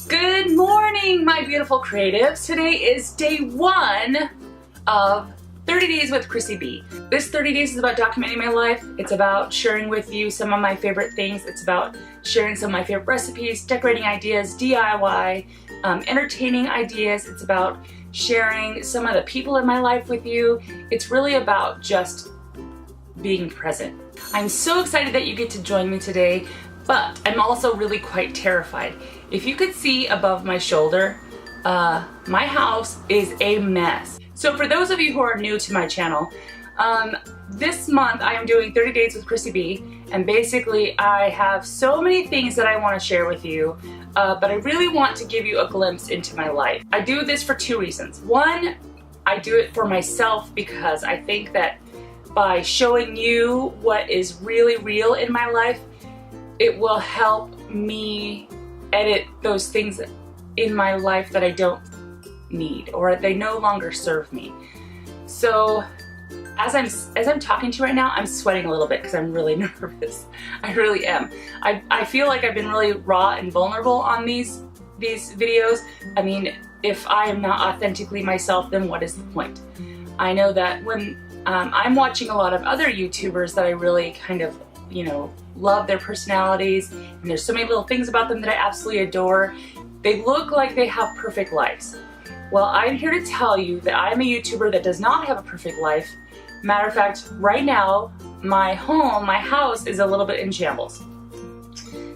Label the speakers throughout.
Speaker 1: Good morning, my beautiful creatives. Today is day 1 of 30 Days with Chrissie B. This 30 days is about documenting my life. It's about sharing with you some of my favorite things. It's about sharing some of my favorite recipes, decorating ideas, DIY, entertaining ideas. It's about sharing some of the people in my life with you. It's really about just being present. I'm so excited that you get to join me today, but I'm also really quite terrified. If you could see above my shoulder, my house is a mess. So for those of you who are new to my channel, this month I am doing 30 Days with Chrissie B, and basically I have so many things that I want to share with you, but I really want to give you a glimpse into my life. I do this for 2 reasons. One, I do it for myself because I think that by showing you what is really real in my life, it will help me edit those things in my life that I don't need or they no longer serve me. So as I'm talking to you right now, I'm sweating a little bit because I'm really nervous. I really am. I feel like I've been really raw and vulnerable on these videos. I mean, if I am not authentically myself, then what is the point? I know that when I'm watching a lot of other YouTubers that I really kind of, love their personalities, and there's so many little things about them that I absolutely adore. They look like they have perfect lives. Well, I'm here to tell you that I'm a YouTuber that does not have a perfect life. Matter of fact, right now, my house is a little bit in shambles.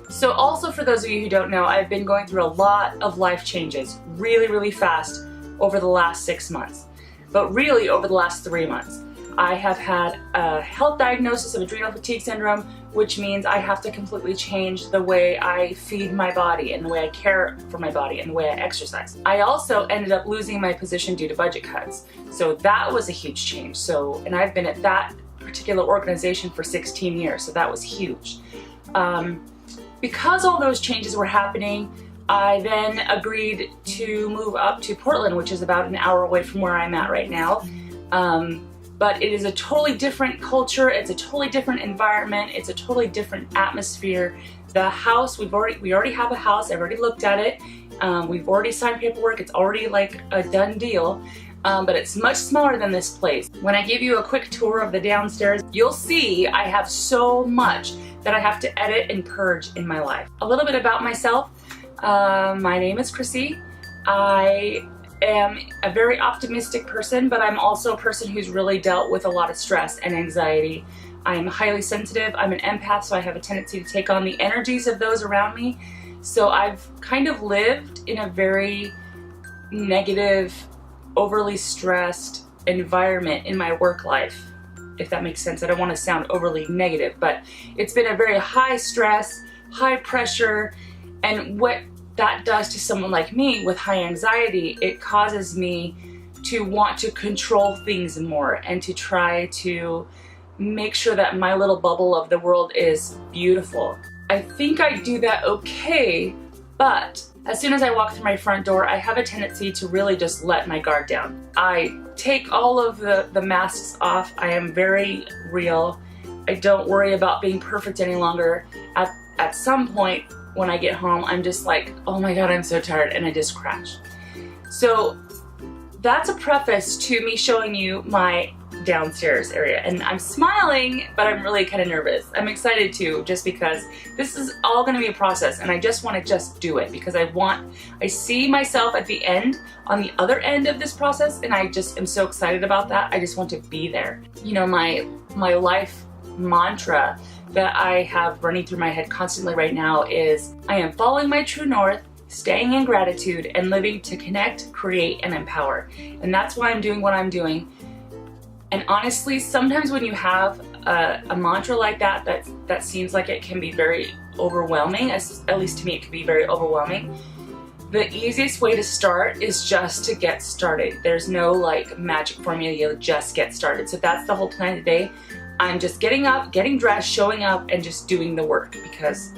Speaker 1: So also for those of you who don't know, I've been going through a lot of life changes really, really fast over the last 6 months. But really over the last 3 months. I have had a health diagnosis of adrenal fatigue syndrome, which means I have to completely change the way I feed my body and the way I care for my body and the way I exercise. I also ended up losing my position due to budget cuts. So that was a huge change. And I've been at that particular organization for 16 years, so that was huge. Because all those changes were happening, I then agreed to move up to Portland, which is about an hour away from where I'm at right now. But it is a totally different culture, it's a totally different environment, it's a totally different atmosphere. The house, we already have a house, I've already looked at it, we've already signed paperwork, it's already like a done deal, but it's much smaller than this place. When I give you a quick tour of the downstairs, you'll see I have so much that I have to edit and purge in my life. A little bit about myself. My name is Chrissie. I am a very optimistic person, but I'm also a person who's really dealt with a lot of stress and anxiety. I'm highly sensitive. I'm an empath, so I have a tendency to take on the energies of those around me. So I've kind of lived in a very negative, overly stressed environment in my work life, if that makes sense. I don't want to sound overly negative, but it's been a very high stress, high pressure, and what that does to someone like me with high anxiety, it causes me to want to control things more and to try to make sure that my little bubble of the world is beautiful. I think I do that okay, but as soon as I walk through my front door, I have a tendency to really just let my guard down. I take all of the masks off. I am very real. I don't worry about being perfect any longer. At some point, when I get home, I'm just like, oh my God, I'm so tired, and I just crash. So that's a preface to me showing you my downstairs area. And I'm smiling, but I'm really kind of nervous. I'm excited too, just because this is all gonna be a process, and I just wanna do it because I see myself at the end, on the other end of this process, and I just am so excited about that. I just want to be there. My life mantra that I have running through my head constantly right now is, I am following my true north, staying in gratitude, and living to connect, create, and empower. And that's why I'm doing what I'm doing. And honestly, sometimes when you have a mantra like that seems like it can be very overwhelming, at least to me it can be very overwhelming. The easiest way to start is just to get started. There's no like magic formula, you just get started. So that's the whole plan today. I'm just getting up, getting dressed, showing up, and just doing the work because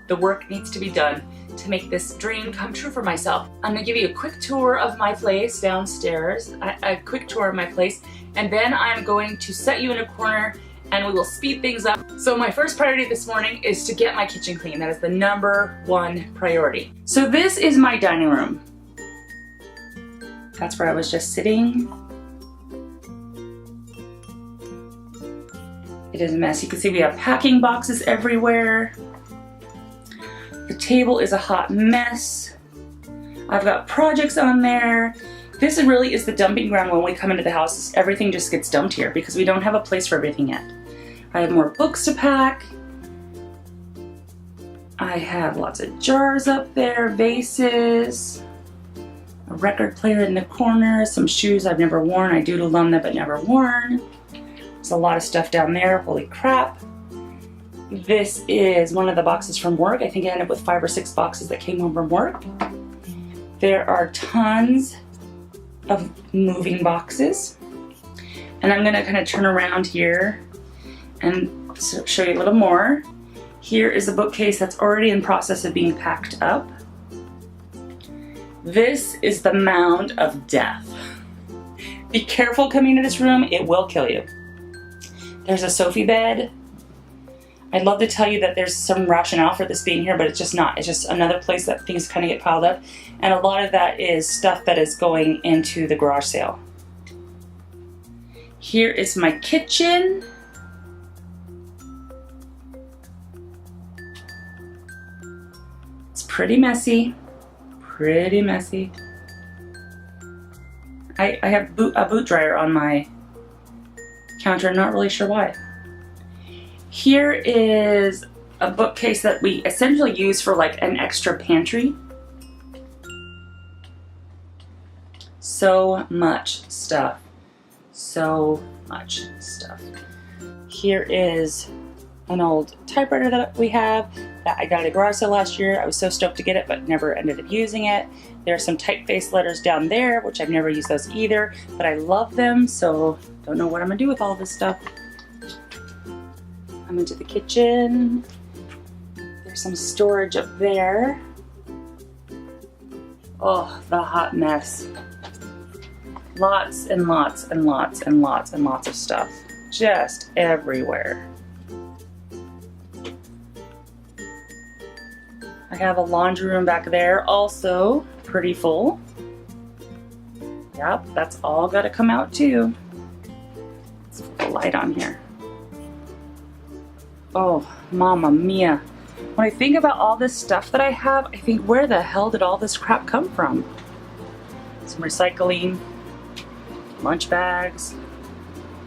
Speaker 1: the work needs to be done to make this dream come true for myself. I'm gonna give you a quick tour of my place downstairs, a quick tour of my place, and then I'm going to set you in a corner and we will speed things up. So my first priority this morning is to get my kitchen clean. That is the #1 priority. So this is my dining room. That's where I was just sitting. It is a mess. You can see we have packing boxes everywhere. The table is a hot mess. I've got projects on there. This really is the dumping ground when we come into the house. Everything just gets dumped here because we don't have a place for everything yet. I have more books to pack. I have lots of jars up there, vases, a record player in the corner, some shoes I've never worn. I doodled on them but never worn. There's a lot of stuff down there, holy crap. This is one of the boxes from work. I think I ended up with 5 or 6 boxes that came home from work. There are tons of moving boxes. And I'm gonna kind of turn around here and show you a little more. Here is a bookcase that's already in process of being packed up. This is the mound of death. Be careful coming to this room, it will kill you. There's a Sophie bed. I'd love to tell you that there's some rationale for this being here, but it's just not. It's just another place that things kind of get piled up. And a lot of that is stuff that is going into the garage sale. Here is my kitchen. It's pretty messy. Pretty messy. I have a boot dryer on my counter. I'm not really sure why. Here is a bookcase that we essentially use for like an extra pantry. So much stuff. So much stuff. Here is an old typewriter that we have that I got at a garage sale last year. I was so stoked to get it, but never ended up using it. There are some typeface letters down there, which I've never used those either, but I love them, so don't know what I'm gonna do with all this stuff. I'm into the kitchen. There's some storage up there. Oh, the hot mess. Lots and lots and lots and lots and lots of stuff. Just everywhere. I have a laundry room back there, also pretty full. Yep, that's all gotta come out too. Let's put the light on here. Oh, mama mia. When I think about all this stuff that I have, I think, where the hell did all this crap come from? Some recycling, lunch bags,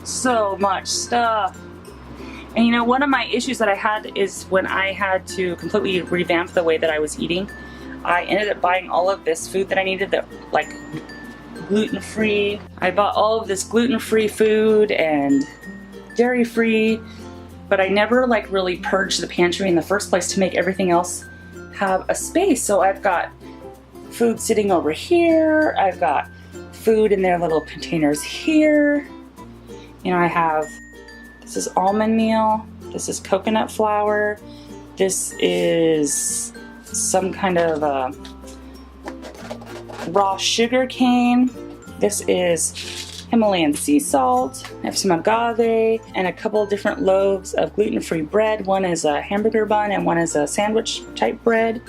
Speaker 1: so much stuff. And you know, one of my issues that I had is when I had to completely revamp the way that I was eating, I ended up buying all of this food that I needed, that like gluten-free. I bought all of this gluten-free food and dairy-free, but I never like really purged the pantry in the first place to make everything else have a space. So I've got food sitting over here. I've got food in their little containers here. You know, I have, this is almond meal. This is coconut flour. This is some kind of raw sugar cane. This is Himalayan sea salt. I have some agave and a couple of different loaves of gluten-free bread. One is a hamburger bun and one is a sandwich type bread.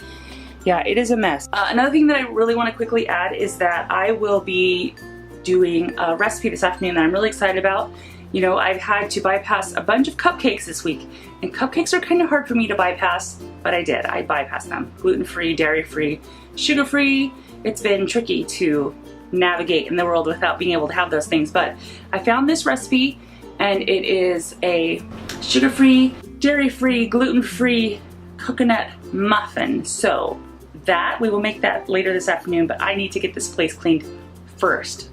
Speaker 1: Yeah, it is a mess. Another thing that I really want to quickly add is that I will be doing a recipe this afternoon that I'm really excited about. You know, I've had to bypass a bunch of cupcakes this week, and cupcakes are kind of hard for me to bypass, but I did. I bypassed them. Gluten-free, dairy-free, sugar-free. It's been tricky to navigate in the world without being able to have those things, but I found this recipe, and it is a sugar-free, dairy-free, gluten-free coconut muffin. So that, we will make that later this afternoon, but I need to get this place cleaned first.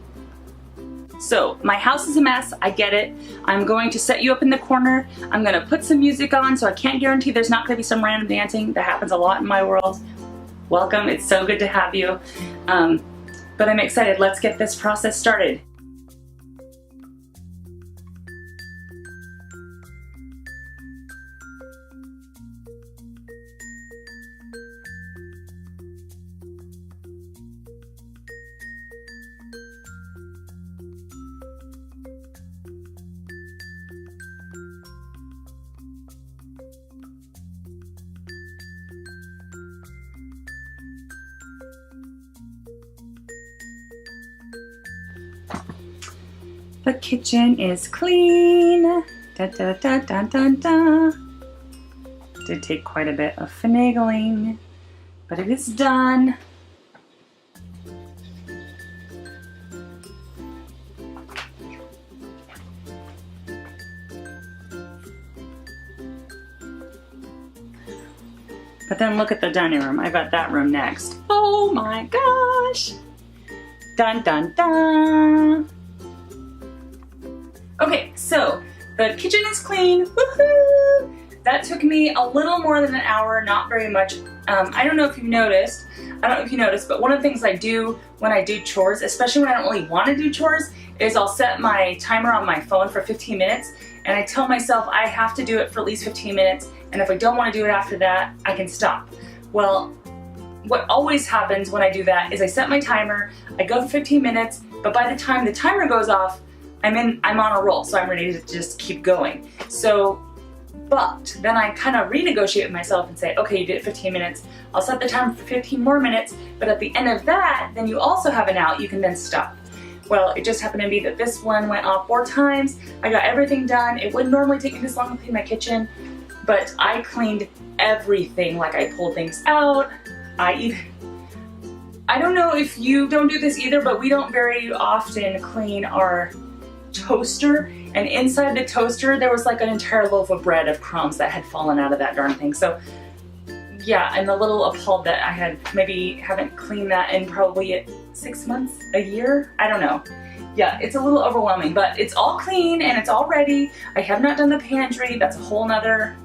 Speaker 1: So my house is a mess, I get it. I'm going to set you up in the corner. I'm gonna put some music on, so I can't guarantee there's not gonna be some random dancing. That happens a lot in my world. Welcome, it's so good to have you. But I'm excited, let's get this process started. The kitchen is clean. Da, da, da, da, da, da. Did take quite a bit of finagling, but it is done. But then look at the dining room. I got that room next. Oh my gosh! Dun dun dun! Okay, so the kitchen is clean. Woohoo! That took me a little more than an hour, not very much. I don't know if you've noticed. But one of the things I do when I do chores, especially when I don't really want to do chores, is I'll set my timer on my phone for 15 minutes, and I tell myself I have to do it for at least 15 minutes, and if I don't want to do it after that, I can stop. Well, what always happens when I do that is I set my timer, I go for 15 minutes, but by the time the timer goes off, I'm on a roll, so I'm ready to just keep going. But then I kind of renegotiate with myself and say, okay, you did it 15 minutes. I'll set the timer for 15 more minutes, but at the end of that, then you also have an out. You can then stop. Well, it just happened to be that this one went off 4 times. I got everything done. It wouldn't normally take me this long to clean my kitchen, but I cleaned everything. Like, I pulled things out. I don't know if you don't do this either, but we don't very often clean our toaster, and inside the toaster there was like an entire loaf of bread of crumbs that had fallen out of that darn thing. So yeah, I'm a little appalled that I haven't cleaned that in probably 6 months, a year, I don't know. Yeah, it's a little overwhelming, but it's all clean and it's all ready. I have not done the pantry. That's a whole nother,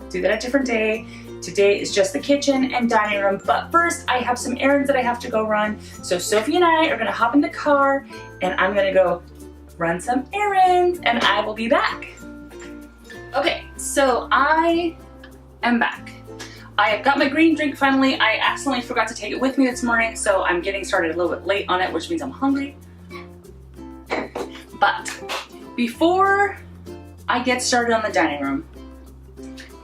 Speaker 1: do that a different day. Today is just the kitchen and dining room, but first I have some errands that I have to go run. So Sophie and I are gonna hop in the car and I'm gonna go run some errands and I will be back. Okay, so I am back. I have got my green drink finally. I accidentally forgot to take it with me this morning, so I'm getting started a little bit late on it, which means I'm hungry. But before I get started on the dining room,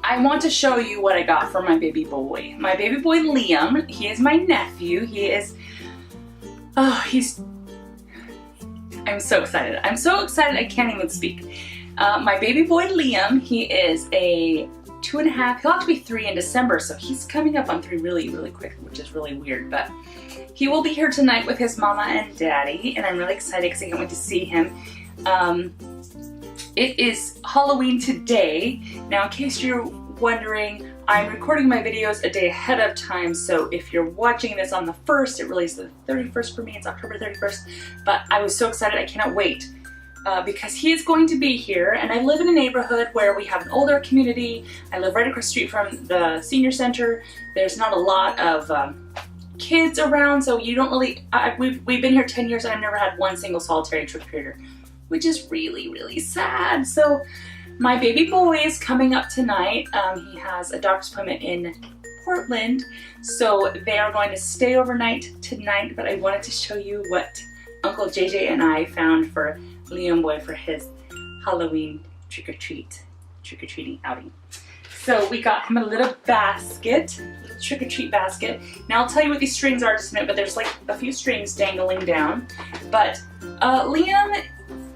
Speaker 1: I want to show you what I got for my baby boy. My baby boy Liam, he is my nephew. I'm so excited. I'm so excited I can't even speak. My baby boy Liam, he is a 2.5, he'll have to be 3 in December, so he's coming up on 3 really, really quick, which is really weird, but he will be here tonight with his mama and daddy, and I'm really excited because I can't wait to see him. It is Halloween today. Now, in case you're wondering, I'm recording my videos a day ahead of time, so if you're watching this on the 1st, it really is the 31st for me, it's October 31st, but I was so excited, I cannot wait, because he is going to be here, and I live in a neighborhood where we have an older community. I live right across the street from the senior center. There's not a lot of kids around, so you don't really, we've been here 10 years and I've never had one single solitary trick-or-treater, which is really, really sad. So my baby boy is coming up tonight. He has a doctor's appointment in Portland, so they are going to stay overnight tonight, but I wanted to show you what Uncle JJ and I found for Liam boy for his Halloween trick-or-treating outing. So we got him a little basket, trick-or-treat basket. Now I'll tell you what these strings are in just a minute, but there's like a few strings dangling down. But Liam,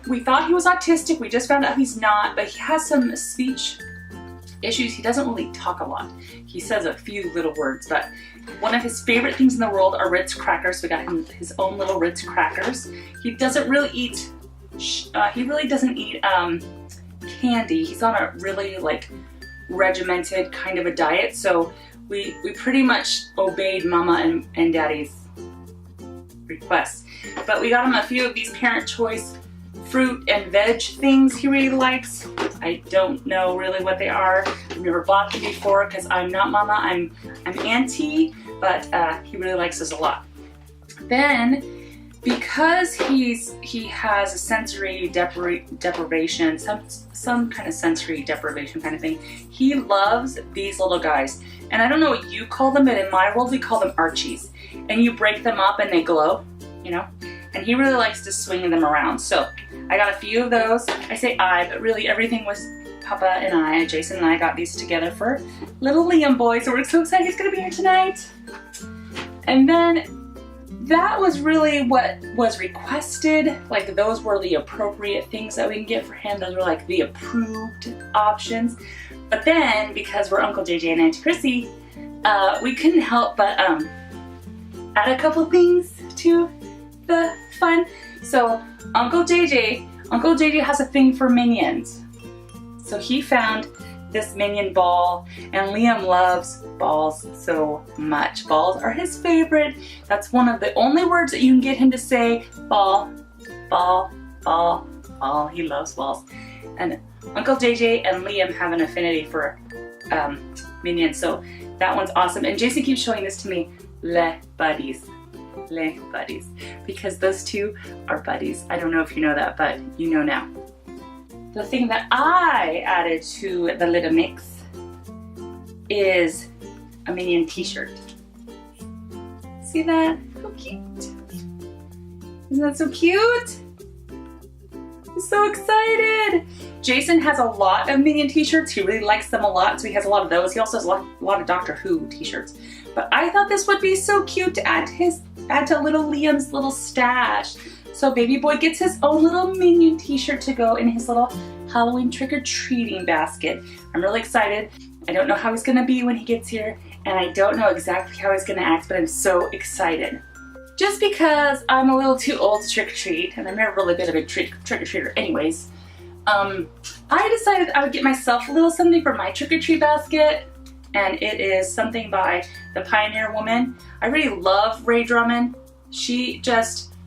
Speaker 1: we thought he was autistic. We just found out he's not, but he has some speech issues. He doesn't really talk a lot. He says a few little words, but one of his favorite things in the world are Ritz crackers. We got him his own little Ritz crackers. He doesn't really eat, candy. He's on a really like regimented kind of a diet, so we pretty much obeyed Mama and Daddy's requests. But we got him a few of these parent choice fruit and veg things he really likes. I don't know really what they are. I've never bought them before because I'm not Mama, I'm Auntie, but he really likes this a lot. Then, because he has a sensory deprivation, some kind of sensory deprivation kind of thing, he loves these little guys. And I don't know what you call them, but in my world we call them Archies. And you break them up and they glow, you know? And he really likes to swing them around. So I got a few of those. I say I, but really everything was Papa and I, Jason and I got these together for little Liam boy. So we're so excited he's gonna be here tonight. And then that was really what was requested. Like those were the appropriate things that we can get for him. Those were like the approved options. But then, because we're Uncle JJ and Auntie Chrissie, we couldn't help but add a couple things to the fun. So Uncle JJ has a thing for Minions. So he found this Minion ball, and Liam loves balls so much. Balls are his favorite. That's one of the only words that you can get him to say. Ball, ball, ball, ball. He loves balls. And Uncle JJ and Liam have an affinity for Minions, so that one's awesome. And Jason keeps showing this to me. Les buddies. Les buddies. Because those two are buddies. I don't know if you know that, but you know now. The thing that I added to the little mix is a Minion t-shirt. See that? How cute. Isn't that so cute? I'm so excited. Jason has a lot of Minion t-shirts. He really likes them a lot, so he has a lot of those. He also has a lot of Doctor Who t-shirts. But I thought this would be so cute to add to little Liam's little stash. So baby boy gets his own little Minion t-shirt to go in his little Halloween trick-or-treating basket. I'm really excited. I don't know how he's gonna be when he gets here, and I don't know exactly how he's gonna act, but I'm so excited. Just because I'm a little too old to trick-or-treat, and I'm never really been a big trick-or-treater anyways, I decided I would get myself a little something for my trick-or-treat basket, and it is something by the Pioneer Woman. I really love Rae Drummond.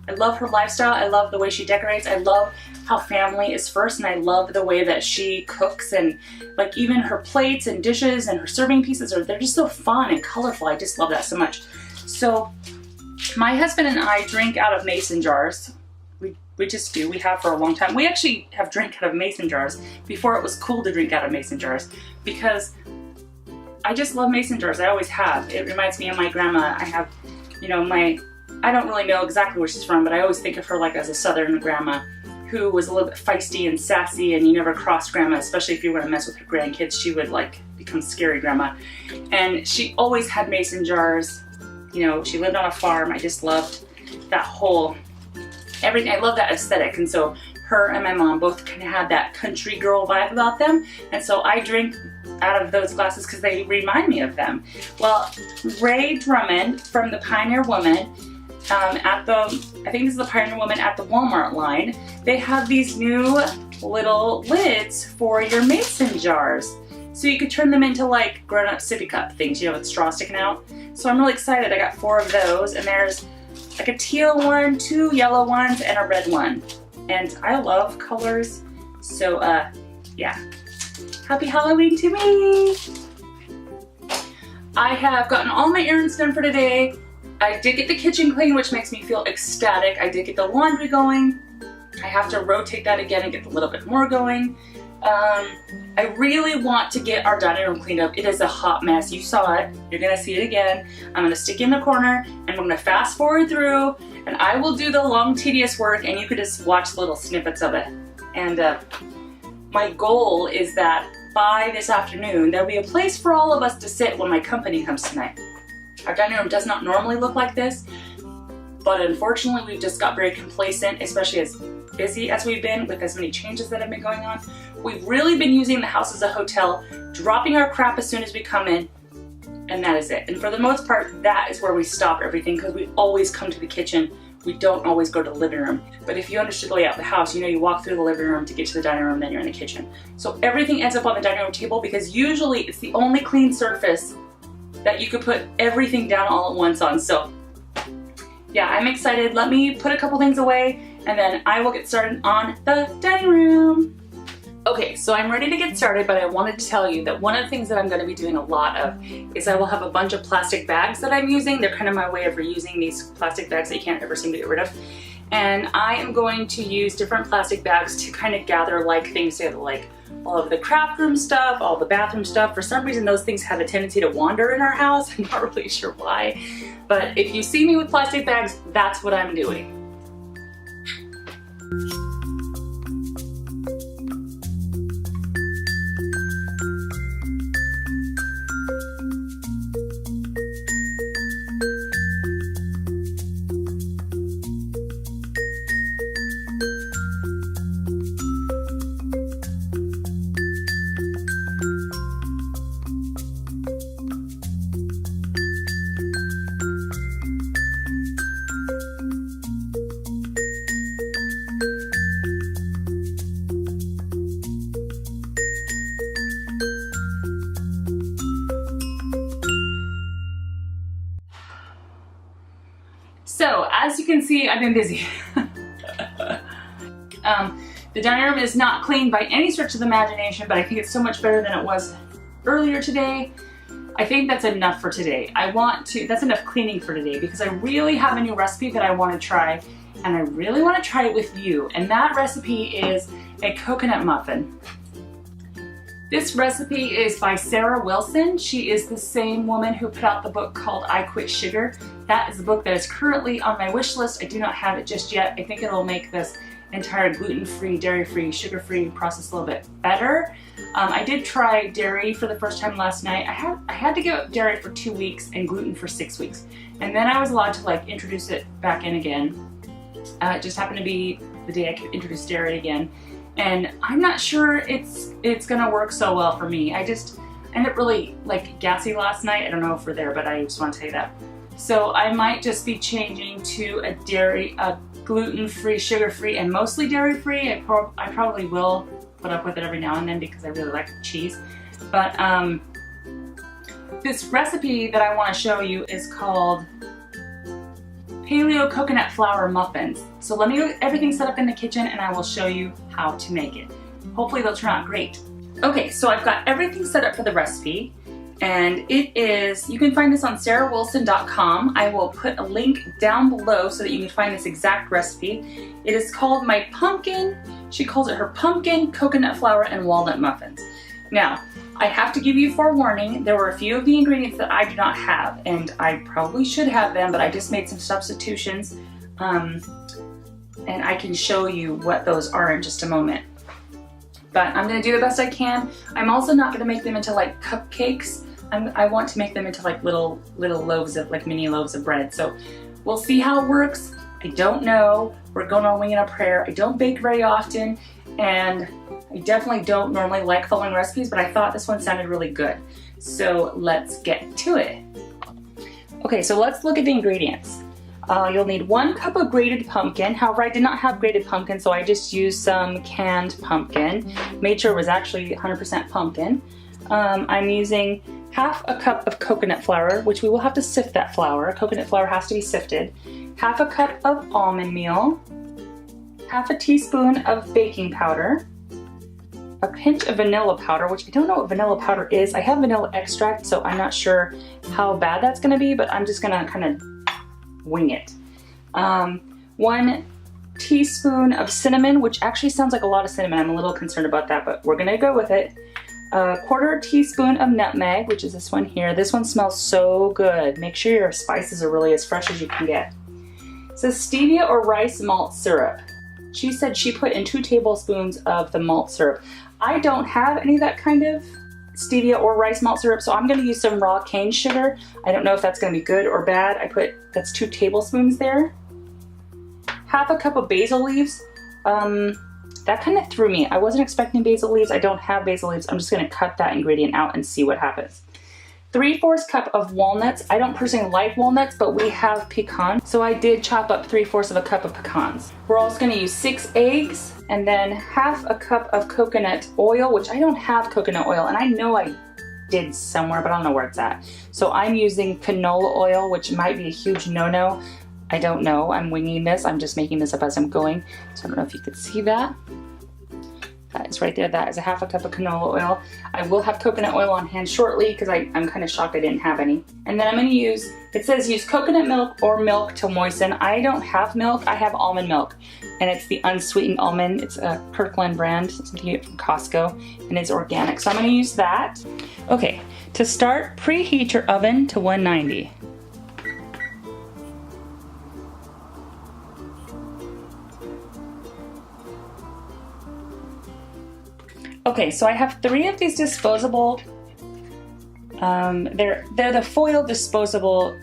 Speaker 1: I love her lifestyle. I love the way she decorates. I love how family is first, and I love the way that she cooks, and like even her plates and dishes and her serving pieces they're just so fun and colorful. I just love that so much. So my husband and I drink out of mason jars. We just do. We have for a long time. We actually have drank out of mason jars before it was cool to drink out of mason jars, because I just love mason jars. I always have. It reminds me of my grandma. I have, I don't really know exactly where she's from, but I always think of her like as a Southern grandma who was a little bit feisty and sassy, and you never crossed grandma, especially if you were to mess with her grandkids. She would like become scary grandma. And she always had mason jars. She lived on a farm. I just loved that whole everything. I love that aesthetic. And so her and my mom both kind of had that country girl vibe about them. And so I drink out of those glasses because they remind me of them. Well, Rae Drummond from the Pioneer Woman, I think this is the Pioneer Woman at the Walmart line, they have these new little lids for your mason jars. So you could turn them into like grown-up sippy cup things, with straws sticking out. So I'm really excited. I got 4 of those, and there's like a teal one, 2 yellow ones, and a red one. And I love colors. So yeah. Happy Halloween to me! I have gotten all my errands done for today. I did get the kitchen clean, which makes me feel ecstatic. I did get the laundry going. I have to rotate that again and get a little bit more going. I really want to get our dining room cleaned up. It is a hot mess. You saw it. You're gonna see it again. I'm gonna stick you in the corner, and we're gonna fast forward through, and I will do the long, tedious work, and you could just watch little snippets of it. And my goal is that by this afternoon, there'll be a place for all of us to sit when my company comes tonight. Our dining room does not normally look like this, but unfortunately we've just got very complacent, especially as busy as we've been with as many changes that have been going on. We've really been using the house as a hotel, dropping our crap as soon as we come in, and that is it. And for the most part, that is where we stop everything, because we always come to the kitchen. We don't always go to the living room. But if you understood the layout of the house, you walk through the living room to get to the dining room, then you're in the kitchen. So everything ends up on the dining room table, because usually it's the only clean surface that you could put everything down all at once on. So yeah, I'm excited. Let me put a couple things away, and then I will get started on the dining room. Okay, so I'm ready to get started, but I wanted to tell you that one of the things that I'm going to be doing a lot of is I will have a bunch of plastic bags that I'm using. They're kind of my way of reusing these plastic bags that you can't ever seem to get rid of. And I am going to use different plastic bags to kind of gather like things together, like all of the craft room stuff, all the bathroom stuff. For some reason, those things have a tendency to wander in our house. I'm not really sure why. But if you see me with plastic bags, that's what I'm doing. So, as you can see, I've been busy. The dining room is not clean by any stretch of the imagination, but I think it's so much better than it was earlier today. I think that's enough for today. That's enough cleaning for today because I really have a new recipe that I want to try, and I really want to try it with you. And that recipe is a coconut muffin. This recipe is by Sarah Wilson. She is the same woman who put out the book called I Quit Sugar. That is the book that is currently on my wish list. I do not have it just yet. I think it'll make this entire gluten-free, dairy-free, sugar-free process a little bit better. I did try dairy for the first time last night. I had to give up dairy for 2 weeks and gluten for 6 weeks. And then I was allowed to like introduce it back in again. It just happened to be the day I could introduce dairy again. And I'm not sure it's gonna work so well for me. I just ended up really like gassy last night. I don't know if we're there, but I just want to tell you that. So I might just be changing to a gluten-free, sugar-free, and mostly dairy-free. I probably will put up with it every now and then because I really like cheese. But this recipe that I want to show you is called Paleo Coconut Flour Muffins. So let me get everything set up in the kitchen and I will show you how to make it. Hopefully they'll turn out great. Okay, so I've got everything set up for the recipe. And it is, you can find this on sarahwilson.com. I will put a link down below so that you can find this exact recipe. It is called my pumpkin, she calls it her pumpkin coconut flour and walnut muffins. Now, I have to give you forewarning, there were a few of the ingredients that I do not have, and I probably should have them, but I just made some substitutions, and I can show you what those are in just a moment. But I'm gonna do the best I can. I'm also not gonna make them into like cupcakes. I want to make them into like little loaves of, like mini loaves of bread. So we'll see how it works. I don't know. We're going on winging a prayer. I don't bake very often, and I definitely don't normally like following recipes, but I thought this one sounded really good. So let's get to it. Okay, so let's look at the ingredients. You'll need 1 cup of grated pumpkin. However, I did not have grated pumpkin, so I just used some canned pumpkin. Made sure it was actually 100% pumpkin. I'm using half a cup of coconut flour, which we will have to sift that flour. Coconut flour has to be sifted. Half a cup of almond meal. Half a teaspoon of baking powder. A pinch of vanilla powder, which I don't know what vanilla powder is. I have vanilla extract, so I'm not sure how bad that's gonna be, but I'm just gonna kind of wing it. 1 teaspoon of cinnamon, which actually sounds like a lot of cinnamon. I'm a little concerned about that, but we're gonna go with it. 1/4 teaspoon of nutmeg, which is this one here. This one smells so good. Make sure your spices are really as fresh as you can get. It says stevia or rice malt syrup. She said she put in 2 tablespoons of the malt syrup. I don't have any of that kind of stevia or rice malt syrup, so I'm going to use some raw cane sugar. I don't know if that's going to be good or bad. That's 2 tablespoons there. Half a cup of basil leaves. That kind of threw me. I wasn't expecting basil leaves. I don't have basil leaves. I'm just going to cut that ingredient out and see what happens. 3/4 cup of walnuts. I don't personally like walnuts, but we have pecans, so I did chop up 3/4 of a cup of pecans. We're also going to use 6 eggs, and then half a cup of coconut oil, which I don't have coconut oil, and I know I did somewhere, but I don't know where it's at. So I'm using canola oil, which might be a huge no-no. I don't know. I'm winging this. I'm just making this up as I'm going. So I don't know if you could see that. That is right there. That is a half a cup of canola oil. I will have coconut oil on hand shortly because I'm kind of shocked I didn't have any. And then I'm going to use, it says use coconut milk or milk to moisten. I don't have milk. I have almond milk. And it's the unsweetened almond. It's a Kirkland brand. It's you can get from Costco. And it's organic. So I'm going to use that. Okay. To start, preheat your oven to 190. Okay, so I have 3 of these disposable, they're the foil disposable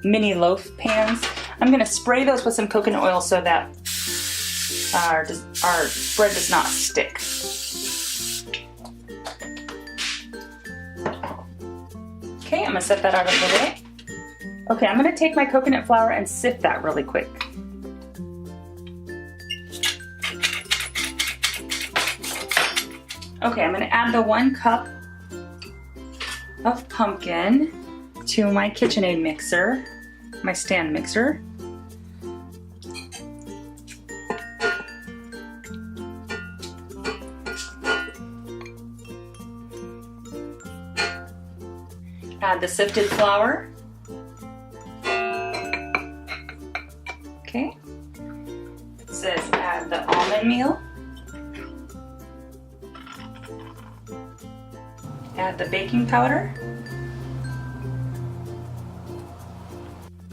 Speaker 1: mini loaf pans. I'm gonna spray those with some coconut oil so that our bread does not stick. Okay, I'm gonna set that out of the way. Okay, I'm gonna take my coconut flour and sift that really quick. Okay, I'm going to add the 1 cup of pumpkin to my KitchenAid mixer, my stand mixer. add the sifted flour. Okay. It says add the almond meal. Add the baking powder.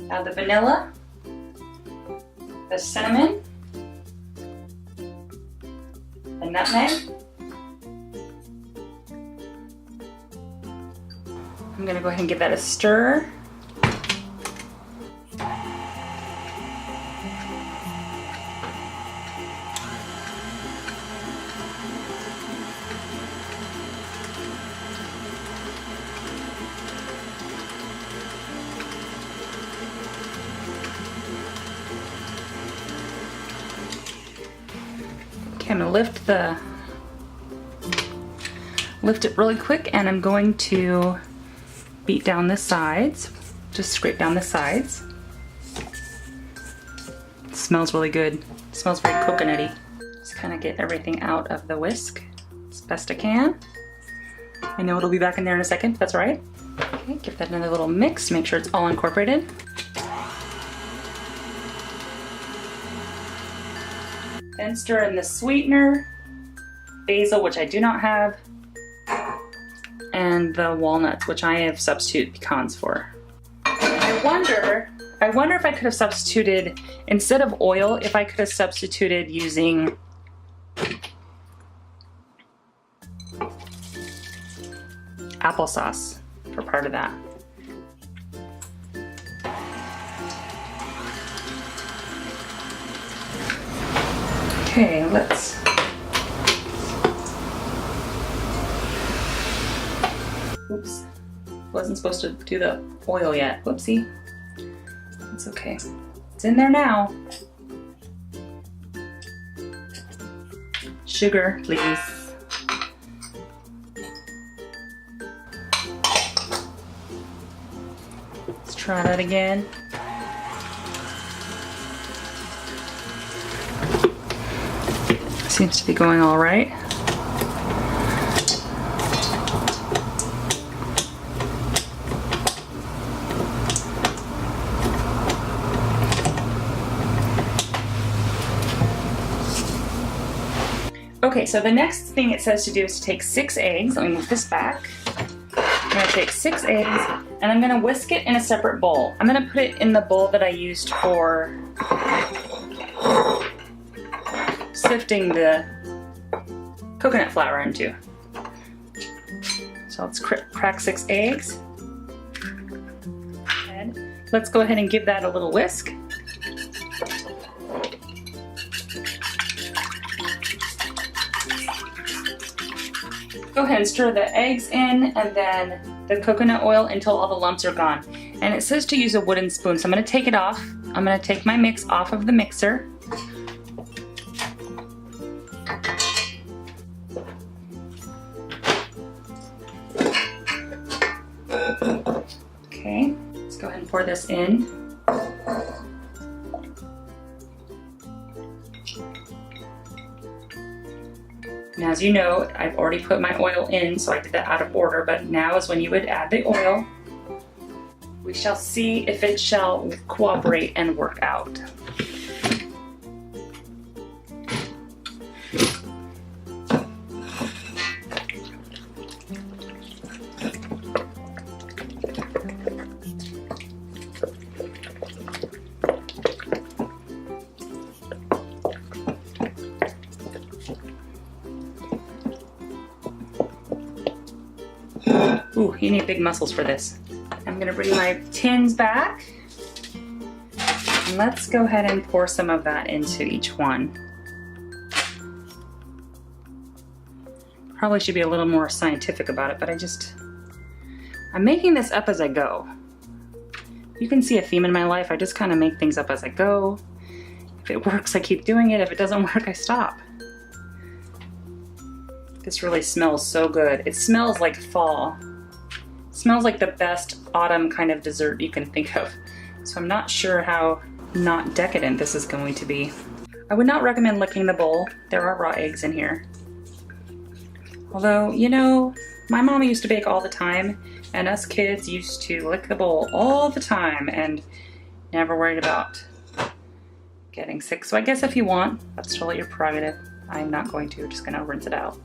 Speaker 1: Add the vanilla, the cinnamon, the nutmeg. I'm gonna go ahead and give that a stir. Okay, I'm gonna lift it really quick, and I'm going to beat down the sides, just scrape down the sides. It smells really good. It smells very coconutty. Just kind of get everything out of the whisk as best I can. I know it'll be back in there in a second, that's all right. Okay, give that another little mix, make sure it's all incorporated. Then stir in the sweetener, basil, which I do not have, and the walnuts, which I have substituted pecans for. I wonder if I could have substituted, instead of oil, if I could have substituted using applesauce for part of that. Okay, let's oops, wasn't supposed to do the oil yet. Whoopsie. It's okay. It's in there now. Sugar, please. Let's try that again. Seems to be going all right. Okay, so the next thing it says to do is to take 6 eggs. Let me move this back. I'm gonna take 6 eggs and I'm gonna whisk it in a separate bowl. I'm gonna put it in the bowl that I used for sifting the coconut flour into. So let's crack 6 eggs. And let's go ahead and give that a little whisk. Go ahead and stir the eggs in and then the coconut oil until all the lumps are gone. And it says to use a wooden spoon, so I'm going to take it off. I'm going to take my mix off of the mixer. Okay, let's go ahead and pour this in. Now, as you know, I've already put my oil in, so I did that out of order, but now is when you would add the oil. We shall see if it shall cooperate and work out. Ooh, you need big muscles for this. I'm gonna bring my tins back. And let's go ahead and pour some of that into each one. Probably should be a little more scientific about it, but I'm making this up as I go. You can see a theme in my life. I just kind of make things up as I go. If it works, I keep doing it. If it doesn't work, I stop. This really smells so good. It smells like fall. It smells like the best autumn kind of dessert you can think of. So I'm not sure how not decadent this is going to be. I would not recommend licking the bowl. There are raw eggs in here. Although, you know, my mom used to bake all the time, And us kids used to lick the bowl all the time and never worried about getting sick. So I guess if you want, that's totally your prerogative. I'm not going to, just gonna rinse it out.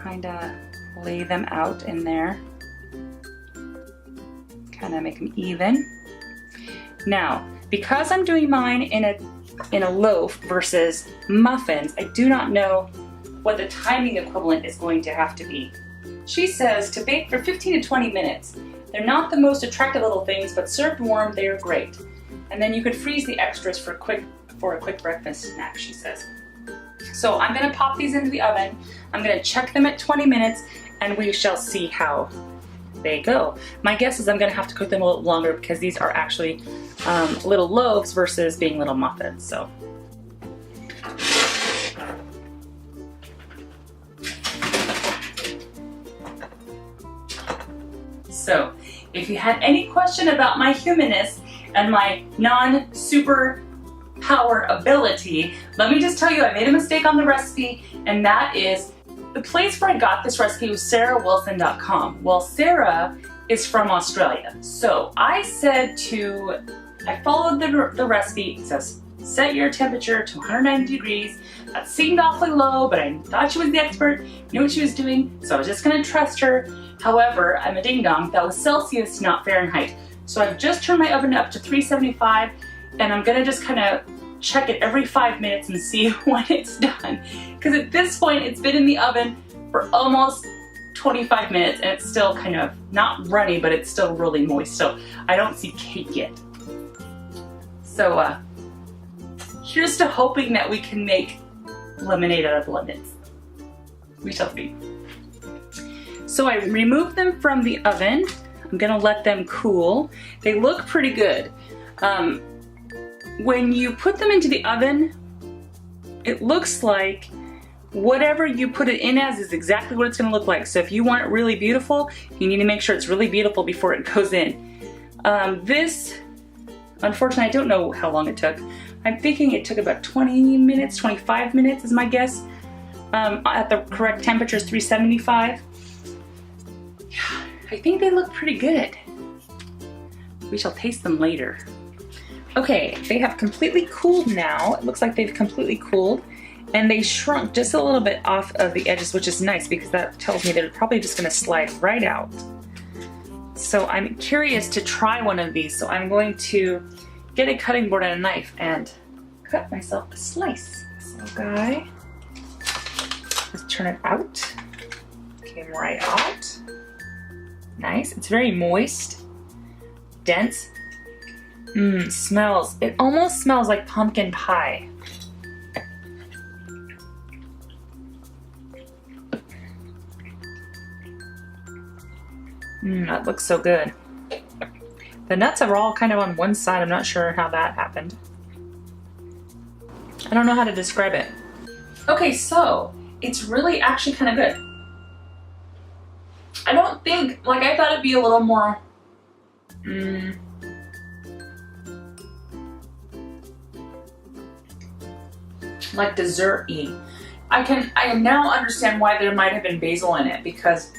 Speaker 1: Kinda lay them out in there. Kinda make them even. Now, because I'm doing mine in a loaf versus muffins, I do not know what the timing equivalent is going to have to be. She says to bake for 15 to 20 minutes. They're not the most attractive little things, but served warm, they are great. And then you could freeze the extras for a quick breakfast snack, she says. So I'm gonna pop these into the oven. I'm gonna check them at 20 minutes and we shall see how they go. My guess is I'm gonna have to cook them a little longer because these are actually little loaves versus being little muffins, so. So, if you had any question about my humanness and my non-super power ability, let me just tell you I made a mistake on the recipe, and that is the place where I got this recipe was sarahwilson.com. Well, Sarah is from Australia, so I followed the recipe. It says set your temperature to 190 degrees. That seemed awfully low, but I thought she was the expert, knew what she was doing, so I was just gonna trust her. However, I'm a ding-dong, that was Celsius, not Fahrenheit. So I've just turned my oven up to 375, and I'm gonna just kind of check it every 5 minutes and see when it's done. Because at this point, it's been in the oven for almost 25 minutes, and it's still kind of not runny, but it's still really moist, so I don't see cake yet. So here's to hoping that we can make lemonade out of lemons. We shall see. So I removed them from the oven. I'm gonna let them cool. They look pretty good. When you put them into the oven, it looks like whatever you put it in as is exactly what it's gonna look like. So if you want it really beautiful, you need to make sure it's really beautiful before it goes in. This, unfortunately, I don't know how long it took. I'm thinking it took about 20 minutes, 25 minutes is my guess. At the correct temperature is 375. I think they look pretty good. We shall taste them later. Okay, they have completely cooled now. It looks like they've completely cooled, and they shrunk just a little bit off of the edges, which is nice because that tells me they're probably just gonna slide right out. So I'm curious to try one of these, so I'm going to get a cutting board and a knife and cut myself a slice. This little guy. Let's turn it out. Came right out. Nice. It's very moist, dense. Smells. It almost smells like pumpkin pie. That looks so good. The nuts are all kind of on one side. I'm not sure how that happened. I don't know how to describe it. Okay, so it's really actually kind of good. I don't think, like I thought it'd be a little more, like dessert-y. I now understand why there might have been basil in it, because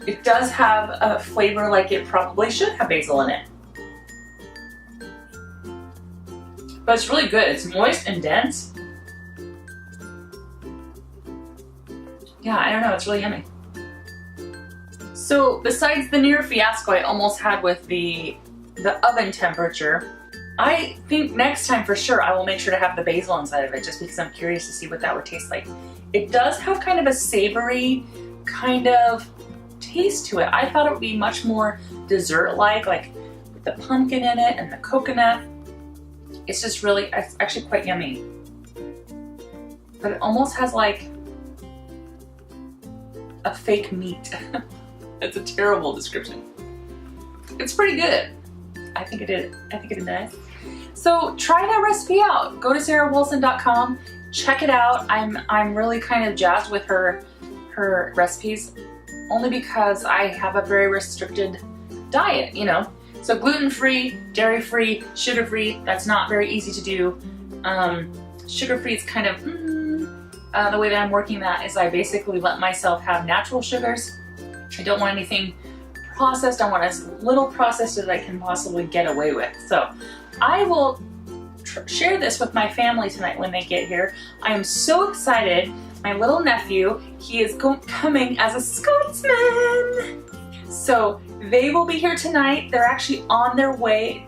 Speaker 1: it does have a flavor like it probably should have basil in it. But it's really good. It's moist and dense. Yeah, I don't know, it's really yummy. So besides the near fiasco I almost had with the oven temperature, I think next time for sure I will make sure to have the basil inside of it, just because I'm curious to see what that would taste like. It does have kind of a savory kind of taste to it. I thought it would be much more dessert-like, like with the pumpkin in it and the coconut. It's just really, it's actually quite yummy. But it almost has like a fake meat. It's a terrible description. It's pretty good. I think it is nice. So try that recipe out. Go to sarahwilson.com, check it out. I'm really kind of jazzed with her recipes, only because I have a very restricted diet, you know. So gluten-free, dairy-free, sugar-free, that's not very easy to do. Sugar-free is kind of, the way that I'm working that is I basically let myself have natural sugars, I don't want anything processed. I want as little processed as I can possibly get away with. So I will share this with my family tonight when they get here. I am so excited. My little nephew, he is coming as a Scotsman. So they will be here tonight. They're actually on their way.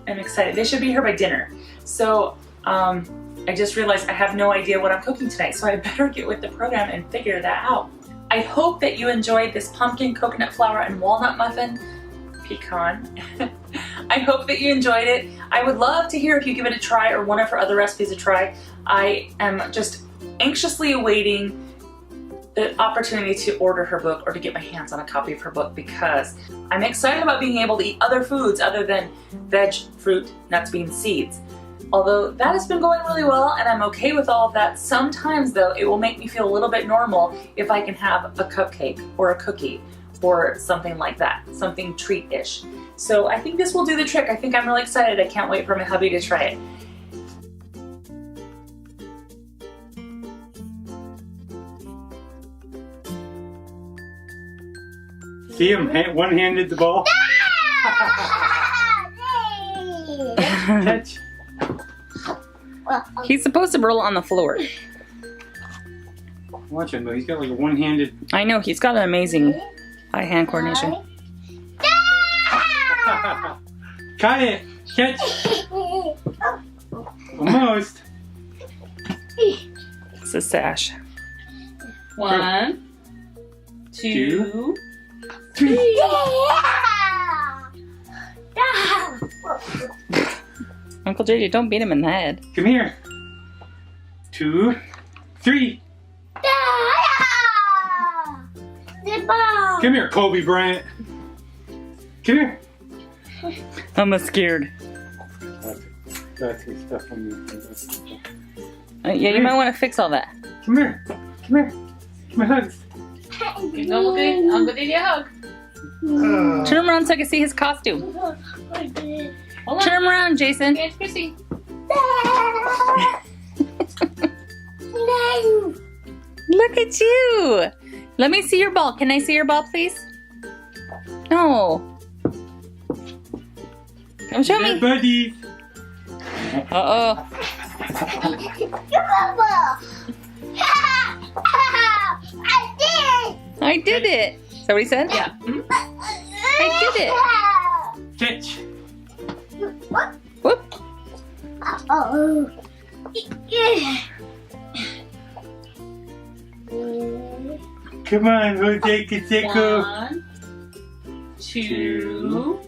Speaker 1: I'm excited. They should be here by dinner. So I just realized I have no idea what I'm cooking tonight, so I better get with the program and figure that out. I hope that you enjoyed this pumpkin, coconut flour, and walnut muffin. Pecan. I hope that you enjoyed it. I would love to hear if you give it a try or one of her other recipes a try. I am just anxiously awaiting the opportunity to order her book or to get my hands on a copy of her book, because I'm excited about being able to eat other foods other than veg, fruit, nuts, beans, seeds. Although that has been going really well and I'm okay with all of that, sometimes though it will make me feel a little bit normal if I can have a cupcake or a cookie or something like that, something treat-ish. So I think this will do the trick. I think I'm really excited. I can't wait for my hubby to try it.
Speaker 2: See him one-handed the ball? Catch.
Speaker 1: He's supposed to roll on the floor.
Speaker 2: Watch him though, he's got like a one-handed...
Speaker 1: I know, he's got an amazing eye-hand coordination.
Speaker 2: Got it! Catch! Almost!
Speaker 1: It's a sash. 1, 2,
Speaker 2: 3!
Speaker 1: Uncle JJ, don't beat him in the head.
Speaker 2: Come here! 2, 3! Come here, Kobe Bryant! Come here!
Speaker 1: I'm scared.
Speaker 2: That's his stuff on you.
Speaker 1: Yeah, you might want to fix all that.
Speaker 2: Come here! Come here! Give me hugs!
Speaker 1: Uncle JJ a hug. Turn him around so I can see his costume. Turn him around, Jason. It's Chrissy. Look at you. Let me see your ball. Can I see your ball, please? No. Come show me.
Speaker 2: Buddies.
Speaker 1: Uh-oh. I did it. Is that what he said? Yeah. I did it.
Speaker 2: Catch.
Speaker 1: Whoop.
Speaker 3: Oh.
Speaker 2: Come on, we'll take a tickle.
Speaker 1: 1, 2,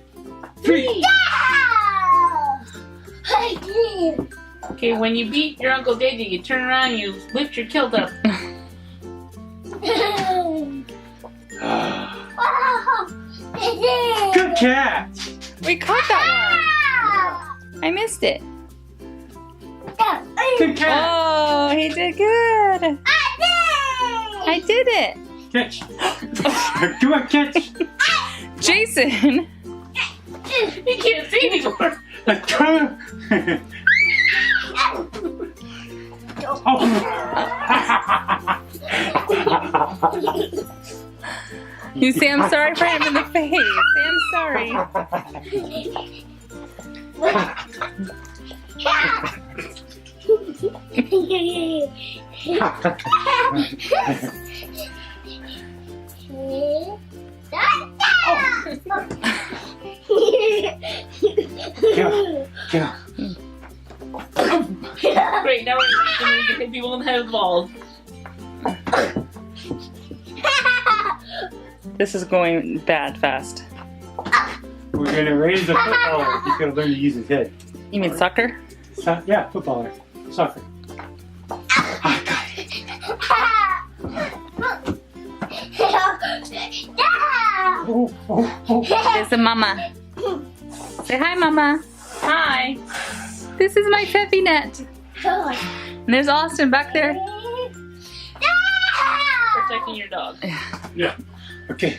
Speaker 2: 3.
Speaker 1: Okay, when you beat your Uncle JJ, you turn around and you lift your kilt up.
Speaker 2: Good catch.
Speaker 1: We caught that one. I missed it.
Speaker 2: Good catch.
Speaker 1: Oh, he did good. I did it.
Speaker 2: Catch. Come on, catch.
Speaker 1: Jason. He can't see anymore.
Speaker 2: Come
Speaker 1: You say I'm sorry for him in the face. Say I'm sorry.
Speaker 2: Go.
Speaker 1: Great, now we're going to hit people in the head with balls. This is going bad fast.
Speaker 2: We're gonna raise the footballer. He's gonna learn to use his head.
Speaker 1: You mean soccer?
Speaker 2: Yeah, footballer. Soccer. I got it.
Speaker 1: There's a mama. Say hi, mama. Hi. This is my Peffy net. And there's Austin back there. Protecting your dog.
Speaker 2: Yeah. Okay,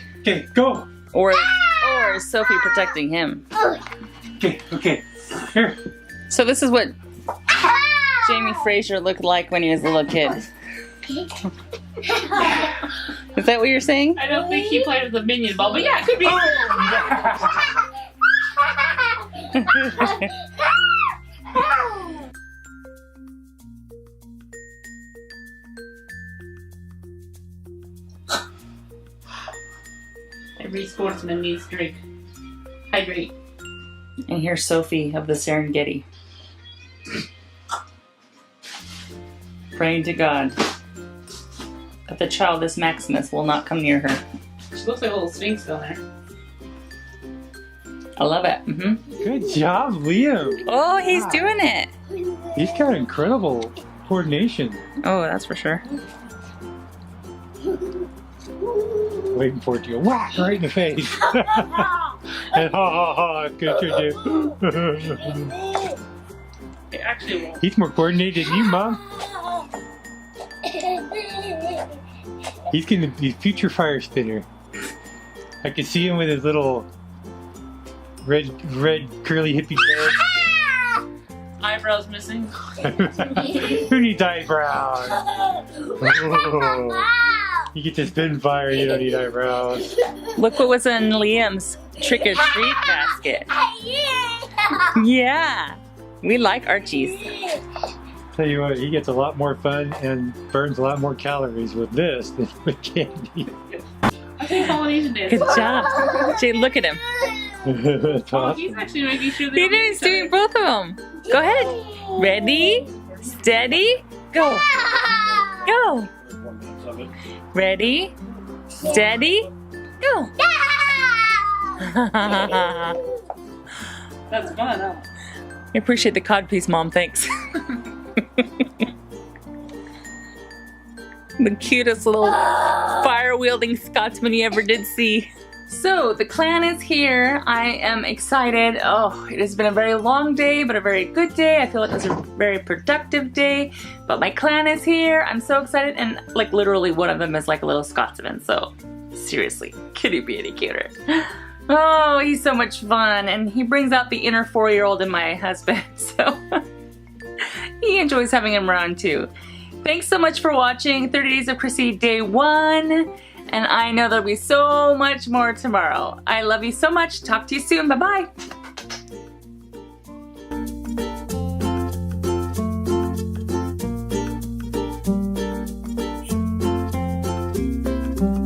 Speaker 2: go.
Speaker 1: Or Sophie protecting him.
Speaker 2: Okay. Here.
Speaker 1: So this is what Jamie Fraser looked like when he was a little kid. Is that that what you're saying?
Speaker 4: I don't think he played with the minion ball, but yeah, it could be. Every sportsman needs to drink. Hydrate.
Speaker 1: And here's Sophie of the Serengeti. Praying to God that the childless Maximus will not come near her.
Speaker 4: She looks like a little sphinx down there.
Speaker 1: I love it.
Speaker 2: Good job, Liam.
Speaker 1: Oh, he's doing it.
Speaker 2: He's got incredible coordination.
Speaker 1: Oh, that's for sure.
Speaker 2: Waiting for it to go whack right in the face. And ha ha ha, good to do.
Speaker 4: It actually won't.
Speaker 2: He's more coordinated than you, Mom. He's gonna be future fire spinner. I can see him with his little red curly hippie hair.
Speaker 4: Eyebrows missing.
Speaker 2: Who needs eyebrows? Oh, you get to spin fire, you don't need eyebrows.
Speaker 1: Look what was in Liam's trick or treat basket. Yeah, we like Archie's.
Speaker 2: Tell you what, he gets a lot more fun and burns a lot more calories with this than with candy.
Speaker 4: I think Polynesian dance.
Speaker 1: Good job. Jay, look at him.
Speaker 2: That's
Speaker 4: Oh,
Speaker 2: awesome.
Speaker 4: he's actually making sure they
Speaker 1: He's doing both of them. Go ahead. Ready, steady, go. Go. Ready, steady, go.
Speaker 4: That's fun, huh?
Speaker 1: I appreciate the codpiece, Mom. Thanks. The cutest little fire-wielding Scotsman you ever did see. So, the clan is here. I am excited. Oh, it has been a very long day, but a very good day. I feel like it was a very productive day. But my clan is here. I'm so excited. And, like, literally one of them is like a little Scotsman. So, seriously, could he be any cuter? Oh, he's so much fun. And he brings out the inner 4-year-old in my husband. So, he enjoys having him around, too. Thanks so much for watching 30 Days of Chrissie Day 1. And I know there'll be so much more tomorrow. I love you so much. Talk to you soon. Bye-bye.